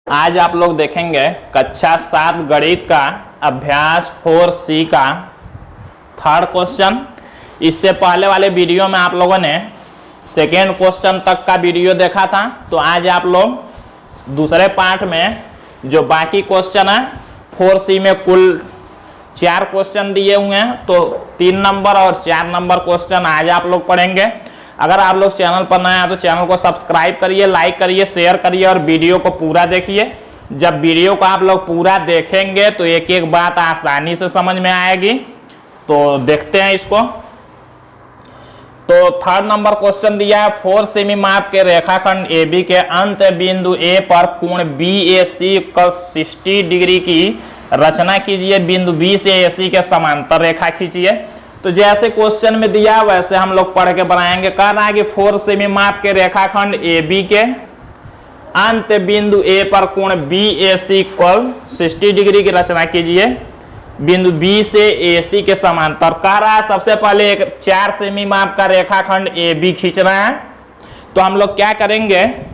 आज आप लोग देखेंगे कक्षा 7 गणित का अभ्यास 4C का थर्ड क्वेश्चन। इससे पहले वाले वीडियो में आप लोगों ने सेकेंड क्वेश्चन तक का वीडियो देखा था। तो आज आप लोग दूसरे पार्ट में जो बाकी क्वेश्चन है 4C में कुल 4 क्वेश्चन दिए हुए हैं, तो 3 नंबर और 4 नंबर क्वेश्चन आज आप लोग पढ़ेंगे। अगर आप लोग चैनल पर नए हैं तो चैनल को सब्सक्राइब करिए, लाइक करिए, शेयर करिए और वीडियो को पूरा देखिए। जब वीडियो को आप लोग पूरा देखेंगे तो एक एक बात आसानी से समझ में आएगी। तो देखते हैं इसको। तो थर्ड नंबर क्वेश्चन दिया है 4 सेमी माप के रेखाखंड AB के अंत बिंदु A पर कोण BAC का 60 डिग्री की रचना कीजिए। बिंदु B से AC के समांतर रेखा खींचिए। तो जैसे क्वेश्चन में दिया वैसे हम लोग पढ़ के बनाएंगे। कह रहा है कि 4 सेमी माप के रेखाखंड AB के अंत बिंदु A पर कोण BAC कोण 60 डिग्री की रचना कीजिए। बिंदु B से AC के समांतर। कह रहा है सबसे पहले एक 4 सेमी माप का रेखाखंड AB खींचना है। तो हम लोग क्या करेंगे,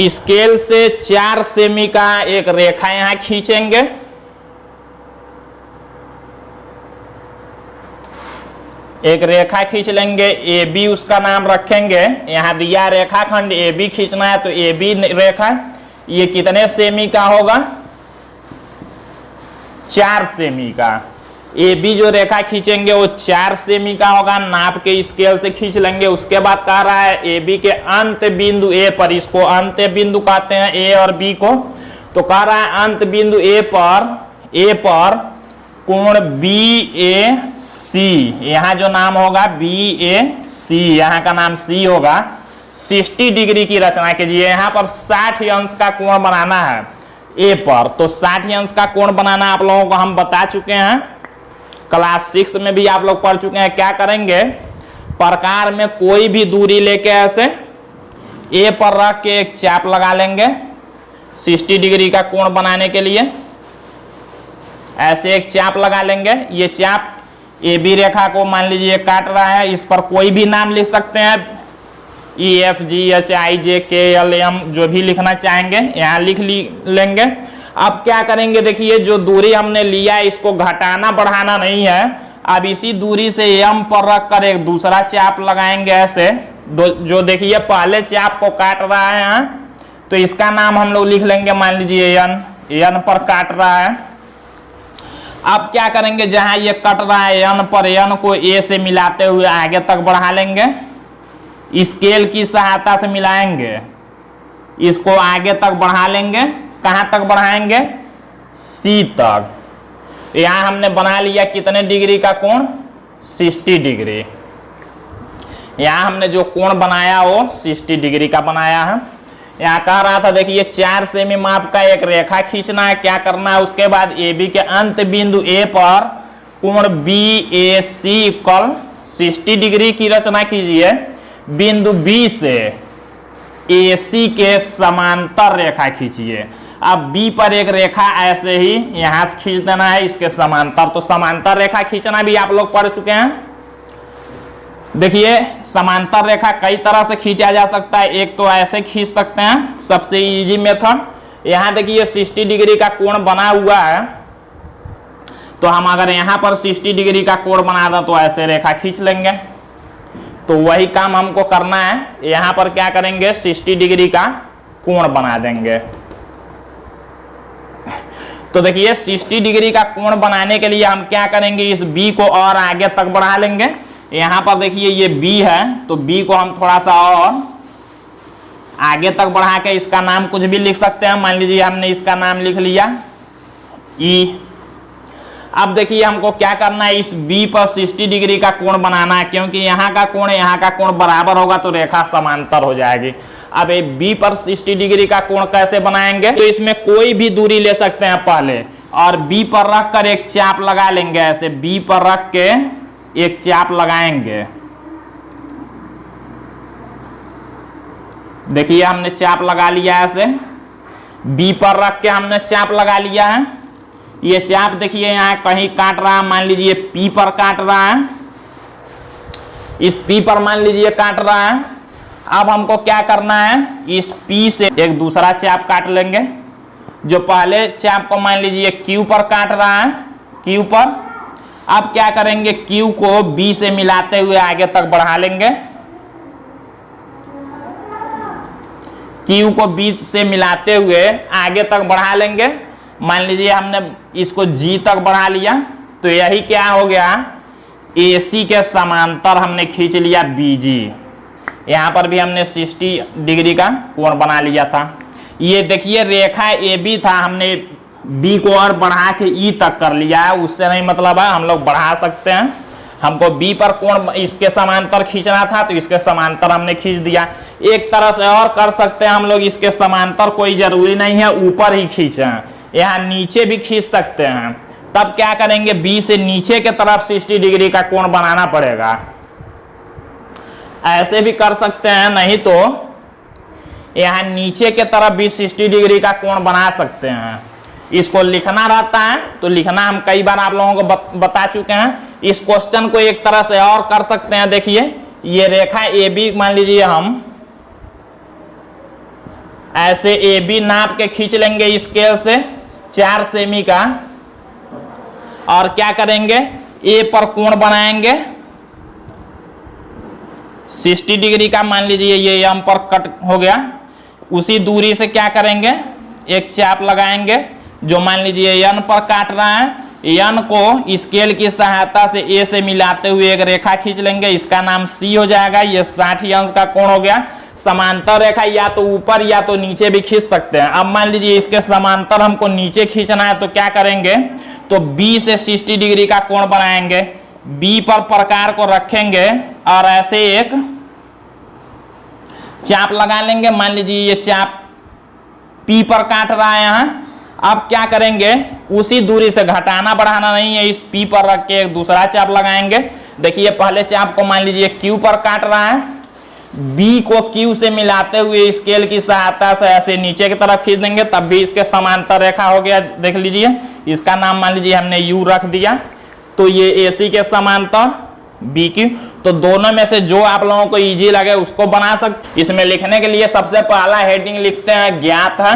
स्केल से 4 सेमी का एक रेखा यहां खींचेंगे। एक रेखा खींच लेंगे, AB उसका नाम रखेंगे। यहां दिया रेखाखंड AB खींचना है तो AB रेखा ये कितने सेमी का होगा, 4 सेमी का। AB जो रेखा खींचेंगे वो 4 सेमी का होगा, नाप के स्केल से खींच लेंगे। उसके बाद कह रहा है AB के अंत बिंदु A पर, इसको अंत बिंदु कहते हैं A और B को। तो कह रहा है अंत बिंदु A पर कोण BAC, यहाँ जो नाम होगा BAC, यहाँ का नाम C होगा, 60 डिग्री की रचना कीजिए। यहाँ पर 60 अंश का कोण बनाना है A पर। तो 60 अंश का कोण बनाना आप लोगों को हम बता चुके हैं, क्लास 6 में भी आप लोग पढ़ चुके हैं। क्या करेंगे, प्रकार में कोई भी दूरी लेके ऐसे A पर रख के एक चाप लगा लेंगे 60 डिग्री का कोण बनाने के लिए। ऐसे एक चाप लगा लेंगे। ये चाप AB रेखा को मान लीजिए काट रहा है। इस पर कोई भी नाम लिख सकते हैं, EFGHIJKLM, जो भी लिखना चाहेंगे यहाँ लिख लेंगे। अब क्या करेंगे, देखिए जो दूरी हमने लिया इसको घटाना बढ़ाना नहीं है। अब इसी दूरी से M पर रख कर एक दूसरा चाप लगाएंगे ऐसे, जो देखिए पहले चाप को काट रहा है यहाँ, तो इसका नाम हम लोग लिख लेंगे, मान लीजिए N पर काट रहा है। अब क्या करेंगे, जहां ये कट रहा है N पर, N को A से मिलाते हुए आगे तक बढ़ा लेंगे। स्केल की सहायता से मिलाएंगे, इसको आगे तक बढ़ा लेंगे। कहां तक बढ़ाएंगे, C तक। यहां हमने बना लिया कितने डिग्री का कोण, 60 डिग्री। यहां हमने जो कोण बनाया वो 60 डिग्री का बनाया है। यहाँ कह रहा था देखिए 4 सेमी माप का एक रेखा खींचना है। क्या करना है, उसके बाद AB के अंत बिंदु A पर कोण BAC कोण 60 डिग्री की रचना कीजिए। बिंदु B से AC के समांतर रेखा खींचिए। अब B पर एक रेखा ऐसे ही यहां से खींच देना है इसके समांतर। तो समांतर रेखा खींचना भी आप लोग पढ़ चुके हैं। देखिए समांतर रेखा कई तरह से खींचा जा सकता है। एक तो ऐसे खींच सकते हैं, सबसे इजी मेथड। यहां देखिए 60 डिग्री का कोण बना हुआ है, तो हम अगर यहां पर 60 डिग्री का कोण बना दें तो ऐसे रेखा खींच लेंगे। तो वही काम हमको करना है। यहां पर क्या करेंगे, 60 डिग्री का कोण बना देंगे। तो देखिए 60 डिग्री का कोण बनाने के लिए हम क्या करेंगे, इस B को और आगे तक बढ़ा लेंगे। यहां पर देखिए ये B है, तो B को हम थोड़ा सा और आगे तक बढ़ा के इसका नाम कुछ भी लिख सकते हैं। मान लीजिए हमने इसका नाम लिख लिया E। अब देखिए हमको क्या करना है, इस B पर 60 डिग्री का कोण बनाना है, क्योंकि यहाँ का कोण बराबर होगा तो रेखा समांतर हो जाएगी। अब ये B पर 60 डिग्री का कोण कैसे बनाएंगे, तो इसमें कोई भी दूरी ले सकते हैं पहले, और B पर रख कर एक चाप लगा लेंगे। ऐसे B पर रख के एक चाप लगाएंगे। देखिए हमने चाप लगा लिया ऐसे, B पर रख के हमने चाप लगा लिया है। ये चाप देखिए यहाँ कहीं काट रहा है, मान लीजिए P पर काट रहा है। इस P पर मान लीजिए काट रहा है, अब हमको क्या करना है, इस P से एक दूसरा चाप काट लेंगे। जो पहले चाप को मान लीजिए Q पर काट रहा है, Q पर। अब क्या करेंगे, Q को B से मिलाते हुए आगे तक बढ़ा लेंगे। Q को B से मिलाते हुए आगे तक बढ़ा लेंगे। मान लीजिए हमने इसको G तक बढ़ा लिया, तो यही क्या हो गया, AC के समांतर हमने खींच लिया BG। यहाँ पर भी हमने 60 डिग्री का कोण बना लिया था। ये देखिए रेखा AB था, हमने B को और बढ़ा के E तक कर लिया है, उससे नहीं मतलब है, हम लोग बढ़ा सकते हैं। हमको B पर कोण इसके समांतर खींचना था, तो इसके समांतर हमने खींच दिया। एक तरह से और कर सकते हैं हम लोग, इसके समांतर कोई जरूरी नहीं है ऊपर ही खींचें, यहाँ नीचे भी खींच सकते हैं। तब क्या करेंगे, B से नीचे के तरफ 60 डिग्री का कोण बनाना पड़ेगा। ऐसे भी कर सकते हैं, नहीं तो यहाँ नीचे के तरफ भी 60 डिग्री का कोण बना सकते हैं। इसको लिखना रहता है, तो लिखना हम कई बार आप लोगों को बता चुके हैं। इस क्वेश्चन को एक तरह से और कर सकते हैं। देखिए ये रेखा AB मान लीजिए हम ऐसे AB नाप के खींच लेंगे स्केल से 4 सेमी का, और क्या करेंगे, A पर कोण बनाएंगे 60 डिग्री का। मान लीजिए ये M पर कट हो गया। उसी दूरी से क्या करेंगे, एक चाप लगाएंगे जो मान लीजिए N पर काट रहा है। N को स्केल की सहायता से A से मिलाते हुए एक रेखा खींच लेंगे, इसका नाम C हो जाएगा। ये 60 अंश का कोण हो गया। समांतर रेखा या तो ऊपर या तो नीचे भी खींच सकते हैं। अब मान लीजिए इसके समांतर हमको नीचे खींचना है, तो क्या करेंगे, तो B से 60 डिग्री का कोण बनाएंगे। B पर प्रकार को रखेंगे और ऐसे एक चाप लगा लेंगे। मान लीजिए ये चाप P पर काट रहा है यहाँ। अब क्या करेंगे, उसी दूरी से घटाना बढ़ाना नहीं है, इस P पर रख के एक दूसरा चाप लगाएंगे। देखिए पहले चाप को मान लीजिए Q पर काट रहा है, B को Q से मिलाते हुए स्केल की सहायता से ऐसे नीचे की तरफ खींच देंगे, तब भी इसके समांतर रेखा हो गया। देख लीजिए इसका नाम मान लीजिए हमने U रख दिया। तो ये AC के समांतर BQ, तो दोनों में से जो आप लोगों को इजी लगे उसको बना सकते। इसमें लिखने के लिए सबसे पहला हेडिंग लिखते हैं ज्ञात है।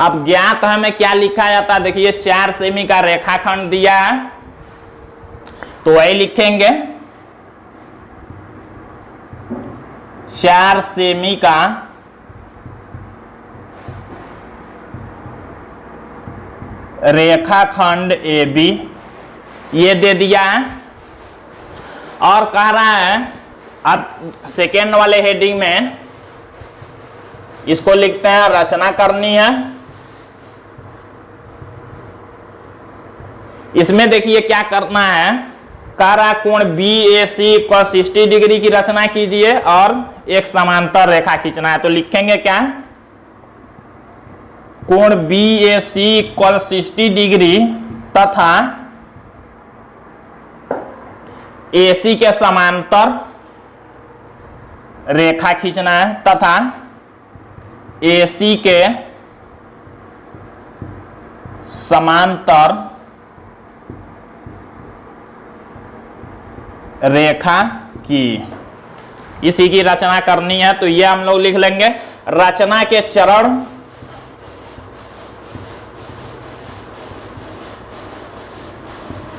अब ज्ञात है में क्या लिखा जाता है, देखिए 4 सेमी का रेखाखंड दिया है, तो वही लिखेंगे 4 सेमी का रेखाखंड AB, ये दे दिया है। और कह रहा है अब सेकेंड वाले हेडिंग में इसको लिखते हैं रचना करनी है। इसमें देखिए क्या करना है, कह रहा कोण BAC को 60 डिग्री की रचना कीजिए और एक समांतर रेखा खींचना है। तो लिखेंगे क्या, कोण BAC को 60 डिग्री तथा AC के समांतर रेखा खींचना है, तथा AC के समांतर रेखा की, इसी की रचना करनी है। तो ये हम लोग लिख लेंगे रचना के चरण।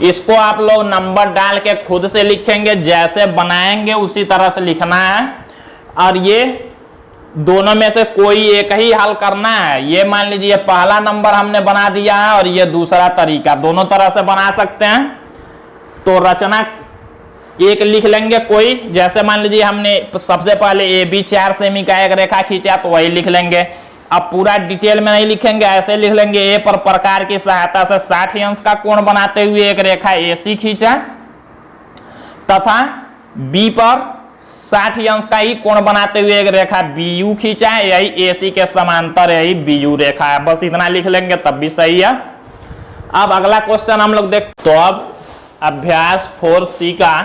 इसको आप लोग नंबर डाल के खुद से लिखेंगे, जैसे बनाएंगे उसी तरह से लिखना है। और ये दोनों में से कोई एक ही हल करना है। ये मान लीजिए पहला नंबर हमने बना दिया है और ये दूसरा तरीका, दोनों तरह से बना सकते हैं। तो रचना एक लिख लेंगे कोई, जैसे मान लीजिए हमने सबसे पहले AB 4 सेमी का एक रेखा खींचा, तो वही लिख लेंगे। अब पूरा डिटेल में नहीं लिखेंगे, ऐसे लिख लेंगे A पर प्रकार की सहायता से 60 अंश का कोण बनाते हुए एक रेखा AC खींचा, तथा B पर 60 अंश का ही कोण बनाते हुए एक रेखा BU खींचा है। यही AC के समांतर यही BU रेखा है। बस इतना लिख लेंगे तब भी सही है। अब अगला क्वेश्चन हम लोग देखते, तो अब अभ्यास 4C का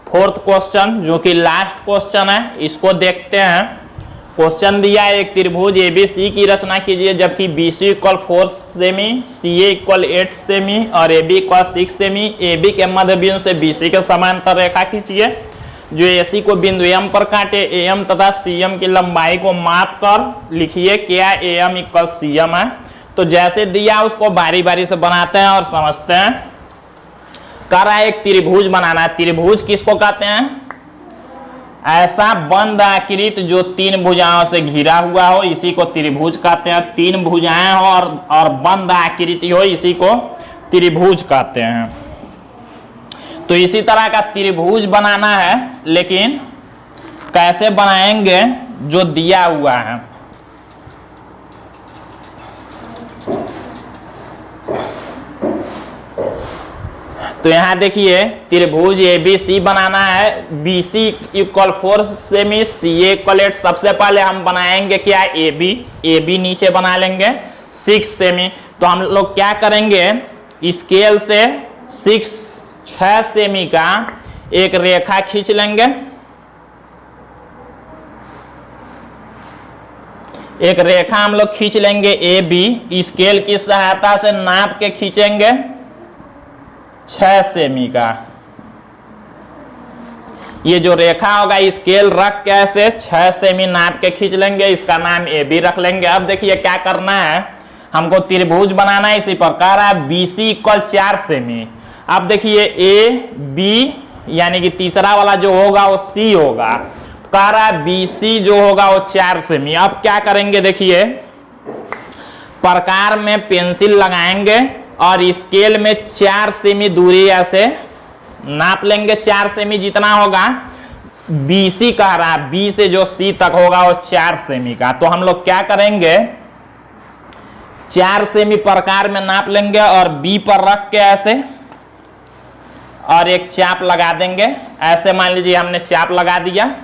4th क्वेश्चन जो कि लास्ट क्वेश्चन है, इसको देखते हैं। क्वेश्चन दिया है एक त्रिभुज एबीसी की रचना कीजिए जबकि BC equal 4 semi, CA equal 8 semi और एबी इक्वल 6 सेमी। एबी के मध्य बिंदु से बीसी के समांतर रेखा खींचिए जो एसी को बिंदु एम पर काटे। एम तथा सीएम की लंबाई को माप कर लिखिए क्या एम इक्वल सीएम है। तो जैसे दिया उसको बारी बारी से बनाते हैं और समझते हैं। कह रहा है एक त्रिभुज बनाना है। त्रिभुज किसको कहते हैं? ऐसा बंद आकृति जो 3 भुजाओं से घिरा हुआ हो इसी को त्रिभुज कहते हैं। 3 भुजाएं हो और बंद आकृति हो इसी को त्रिभुज कहते हैं। तो इसी तरह का त्रिभुज बनाना है, लेकिन कैसे बनाएंगे जो दिया हुआ है। तो यहां देखिए त्रिभुज एबीसी बनाना है। BC equal 4 semi, CA equal 8। सबसे पहले हम बनाएंगे क्या? एबी नीचे बना लेंगे 6 सेमी। तो हम लोग क्या करेंगे, स्केल से 6 सेमी का एक रेखा खींच लेंगे। एक रेखा हम लोग खींच लेंगे एबी, स्केल की सहायता से नाप के खींचेंगे 6 सेमी का। ये जो रेखा होगा स्केल रख के ऐसे 6 सेमी नाप के खींच लेंगे, इसका नाम एबी रख लेंगे। अब देखिए क्या करना है, हमको त्रिभुज बनाना है। इसी प्रकार है बीसी इक्वल 4 सेमी। अब देखिए ए बी यानी कि तीसरा वाला जो होगा वो सी होगा। कह रहा है बीसी जो होगा वो 4 सेमी। अब क्या करेंगे, देखिए प्रकार में पेंसिल लगाएंगे और स्केल में 4 सेमी दूरी ऐसे नाप लेंगे। 4 सेमी जितना होगा बीसी कह रहा है, बी से जो सी तक होगा वो 4 सेमी का। तो हम लोग क्या करेंगे, 4 सेमी प्रकार में नाप लेंगे और बी पर रख के ऐसे और एक चाप लगा देंगे। ऐसे मान लीजिए हमने चाप लगा दिया।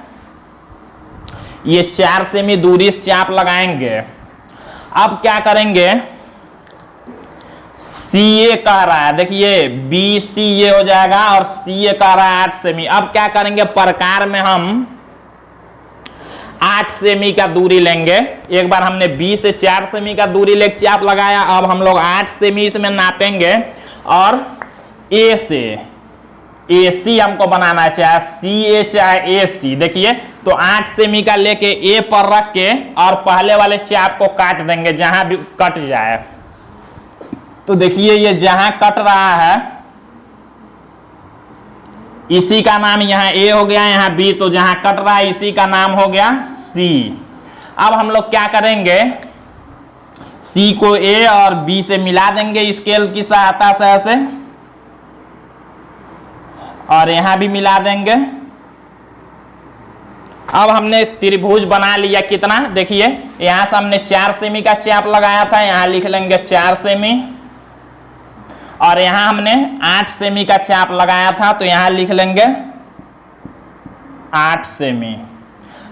ये 4 सेमी दूरी से चाप लगाएंगे। अब क्या करेंगे, सीए कह रहा है, देखिए बी सी ये हो जाएगा और सीए कह रहा है 8 सेमी। अब क्या करेंगे, प्रकार में हम 8 सेमी का दूरी लेंगे। एक बार हमने बी से 4 सेमी का दूरी लेके चाप लगाया। अब हम लोग 8 सेमी इसमें नापेंगे और ए से एसी हमको बनाना है, चाहे सी ए चाहे ए सी। देखिए तो 8 सेमी का लेके ए पर रख के और पहले वाले चाप को काट देंगे जहां भी कट जाए। तो देखिए ये जहां कट रहा है इसी का नाम यहाँ ए हो गया, यहाँ बी। तो जहां कट रहा है इसी का नाम हो गया सी। अब हम लोग क्या करेंगे, सी को ए और बी से मिला देंगे स्केल की सहायता से ऐसे, और यहां भी मिला देंगे। अब हमने त्रिभुज बना लिया। कितना, देखिए यहां से हमने 4 सेमी का चाप लगाया था, यहां लिख लेंगे 4 सेमी। और यहां हमने 8 सेमी का चाप लगाया था तो यहां लिख लेंगे 8 सेमी।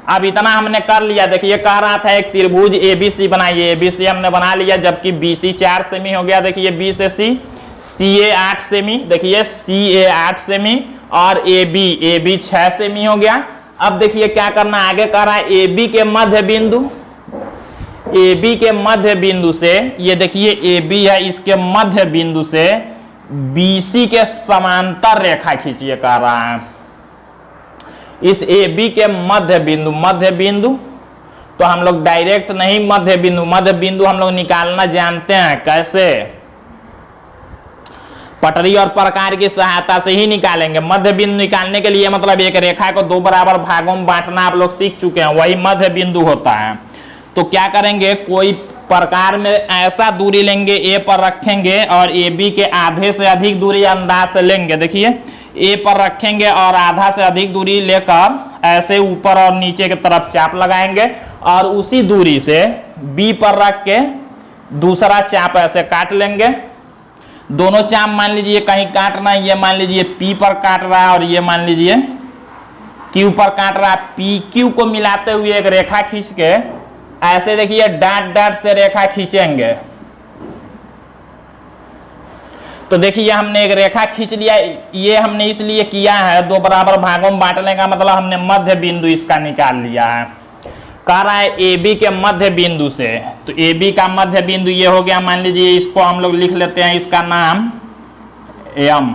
अब इतना हमने कर लिया। देखिए कह रहा था एक त्रिभुज एबीसी बनाइए, एबीसी हमने बना लिया जबकि बीसी 4 सेमी हो गया। देखिए बी से सी, सीए 8 सेमी, देखिए सीए 8 सेमी और एबी 6 सेमी हो गया। अब देखिए क्या करना, आगे कह रहा है एबी के मध्य बिंदु, एबी के मध्य बिंदु से, ये देखिए एबी है, इसके मध्य बिंदु से बीसी के समांतर रेखा खींचिए कह रहा है। इस एबी के मध्य बिंदु तो हम लोग डायरेक्ट नहीं मध्य बिंदु हम लोग निकालना जानते हैं कैसे, पटरी और प्रकार की सहायता से ही निकालेंगे। मध्य बिंदु निकालने के लिए मतलब एक रेखा को 2 बराबर भागों में बांटना आप लोग सीख चुके हैं, वही मध्य बिंदु होता है। तो क्या करेंगे, कोई प्रकार में ऐसा दूरी लेंगे, ए पर रखेंगे और ए बी के आधे से अधिक दूरी अंदाज से लेंगे। देखिए ए पर रखेंगे और आधा से अधिक दूरी लेकर ऐसे ऊपर और नीचे की तरफ चाप लगाएंगे और उसी दूरी से बी पर रख के दूसरा चाप ऐसे काट लेंगे। दोनों चाप मान लीजिए कहीं काटना है, ये मान लीजिए पी पर काट रहा है और ये मान लीजिए क्यू पर काट रहा है। पी क्यू को मिलाते हुए एक रेखा खींच के ऐसे देखिए डाट से रेखा खींचेंगे। तो देखिए हमने एक रेखा खींच लिया। ये हमने इसलिए किया है 2 बराबर भागों में बांटने का मतलब हमने मध्य बिंदु इसका निकाल लिया है। कह रहा है ए बी के मध्य बिंदु से, तो ए बी का मध्य बिंदु ये हो गया, मान लीजिए इसको हम लोग लिख लेते हैं, इसका नाम एम।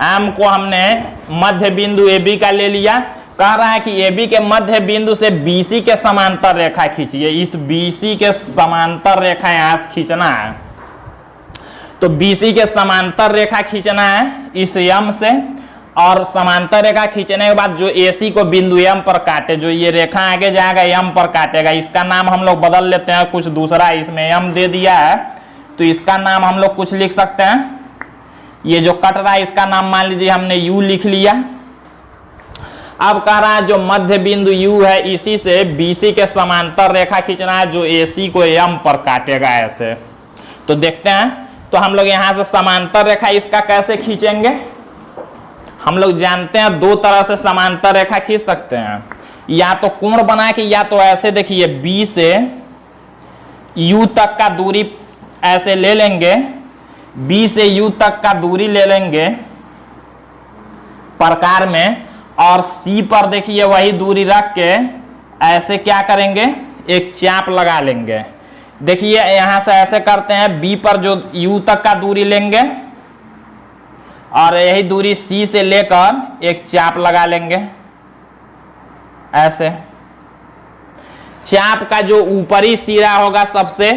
एम को हमने मध्य बिंदु ए बी का ले लिया। कह रहा है कि ए बी के मध्य बिंदु से बी सी के समांतर रेखा खींचिए। इस बी सी के समांतर रेखा यहां से खींचना है, तो बी सी के समांतर रेखा खींचना है इस एम से, और समांतर रेखा खींचने के बाद जो AC को बिंदु एम पर काटे, जो ये रेखा आगे जाएगा एम पर काटेगा, इसका नाम हम लोग बदल लेते हैं, कुछ दूसरा इसमें एम दे दिया है, तो इसका नाम हम लोग कुछ लिख सकते हैं। ये जो कट रहा है इसका नाम मान लीजिए हमने U लिख लिया। अब कह रहा है जो मध्य बिंदु U है, इसी से BC के समांतर रेखा खींचना है जो AC को एम पर काटेगा ऐसे। तो देखते हैं, तो हम लोग यहां से समांतर रेखा इसका कैसे खींचेंगे। हम लोग जानते हैं दो तरह से समांतर रेखा खींच सकते हैं, या तो कोण बना के, या तो ऐसे देखिए B से U तक का दूरी ऐसे ले लेंगे, B से U तक का दूरी ले लेंगे प्रकार में, और C पर देखिए वही दूरी रख के ऐसे क्या करेंगे, एक चाप लगा लेंगे। देखिए यहां से ऐसे करते हैं, B पर जो U तक का दूरी लेंगे और यही दूरी C से लेकर एक चाप लगा लेंगे ऐसे। चाप का जो ऊपरी सिरा होगा, सबसे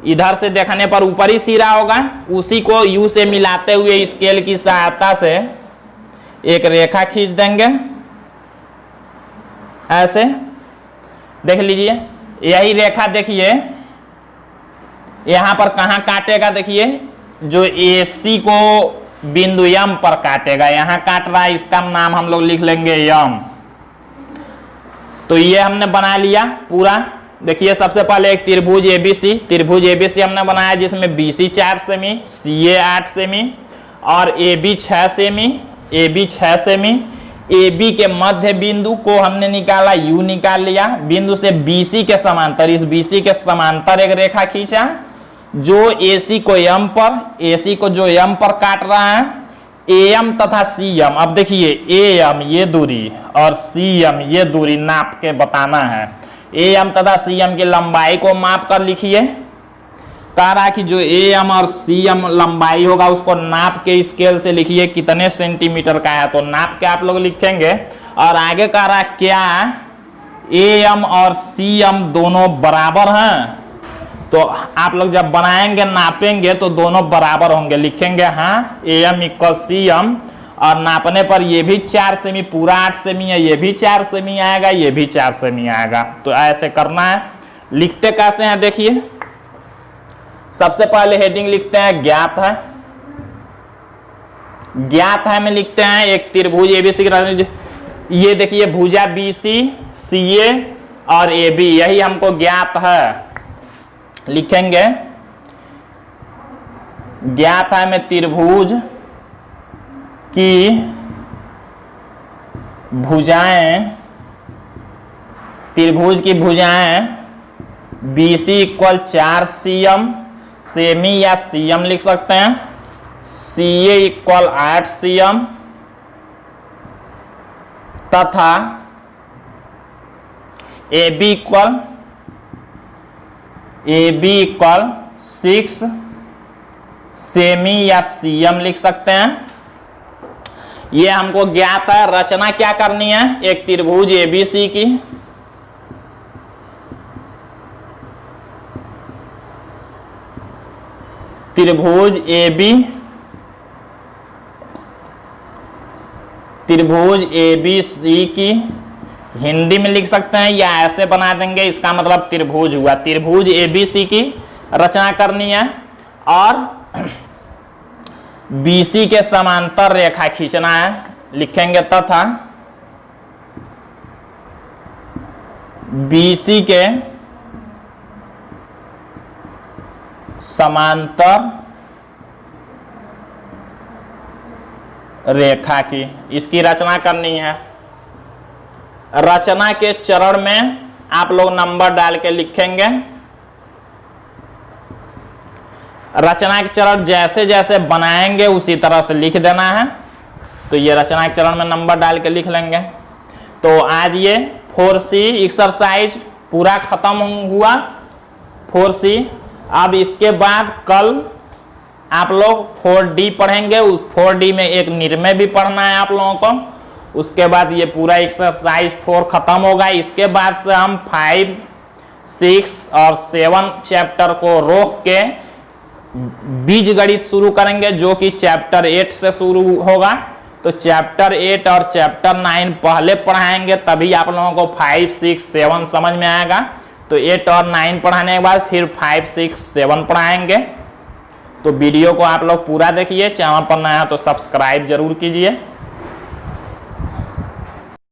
इधर से देखने पर ऊपरी सिरा होगा, उसी को U से मिलाते हुए स्केल की सहायता से एक रेखा खींच देंगे ऐसे। देख लीजिए यही रेखा देखिए यहां पर कहां काटेगा, देखिए जो AC को बिंदु एम पर काटेगा, यहां काट रहा है, इसका नाम हम लोग लिख लेंगे एम। तो ये हमने बना लिया पूरा। देखिए सबसे पहले एक त्रिभुज ABC, त्रिभुज ABC हमने बनाया जिसमें BC 4 सेमी, CA 8 सेमी और AB 6 semi, AB 6 semi. AB के मध्य बिंदु को हमने निकाला, U निकाल लिया, बिंदु से BC के समांतर, इस BC के समांतर एक रेखा खींचा जो AC को M पर, AC को जो M पर काट रहा है, AM तथा CM। अब देखिए AM ये दूरी और CM ये दूरी नाप के बताना है। AM तथा CM की लंबाई को माप कर लिखिए। कह रहा है कि जो AM और CM लंबाई होगा उसको नाप के स्केल से लिखिए कितने सेंटीमीटर का है, तो नाप के आप लोग लिखेंगे। और आगे कह रहा है क्या AM और CM दोनों बराबर हैं, तो आप लोग जब बनाएंगे नापेंगे तो दोनों बराबर होंगे, लिखेंगे हाँ AM इक्वल CM, और नापने पर ये भी 4 सेमी, पूरा 8 सेमी है, ये भी 4 सेमी आएगा, ये भी 4 सेमी आएगा। तो ऐसे करना है। लिखते कैसे हैं देखिए, सबसे पहले हेडिंग लिखते हैं ज्ञात है। ज्ञात है में लिखते हैं एक त्रिभुज ABC, ये देखिए भुजा BC, CA और AB, यही हमको ज्ञात है। लिखेंगे ज्ञात है में त्रिभुज की भुजाएं, त्रिभुज की भुजाएं BC इक्वल 4 CM सेमी या CM लिख सकते हैं, CA इक्वल 8 CM तथा AB इक्वल 6 सेमी या CM लिख सकते हैं। ये हमको ज्ञात है। रचना क्या करनी है, एक त्रिभुज ABC की, त्रिभुज ABC की हिंदी में लिख सकते हैं या ऐसे बना देंगे, इसका मतलब त्रिभुज हुआ। त्रिभुज ABC की रचना करनी है और BC के समांतर रेखा खींचना है। लिखेंगे तथा BC के समांतर रेखा की, इसकी रचना करनी है। रचना के चरण में आप लोग नंबर डाल के लिखेंगे। रचना के चरण जैसे जैसे बनाएंगे उसी तरह से लिख देना है। तो ये रचना के चरण में नंबर डाल के लिख लेंगे। तो आज ये 4C एक्सरसाइज पूरा खत्म हुआ 4C। अब इसके बाद कल आप लोग 4D पढ़ेंगे। 4D में एक निर्णय भी पढ़ना है आप लोगों को। उसके बाद ये पूरा एक्सरसाइज 4 खत्म होगा। इसके बाद से हम 5, 6 और 7 चैप्टर को रोक के बीजगणित शुरू करेंगे, जो कि चैप्टर 8 से शुरू होगा। तो चैप्टर 8 और चैप्टर 9 पहले पढ़ाएंगे, तभी आप लोगों को 5, 6, 7 समझ में आएगा। तो 8 और 9 पढ़ाने के बाद फिर 5, 6, 7 पढ़ाएंगे। तो वीडियो को आप लोग पूरा देखिए। चैनल पर नया तो सब्सक्राइब जरूर कीजिए।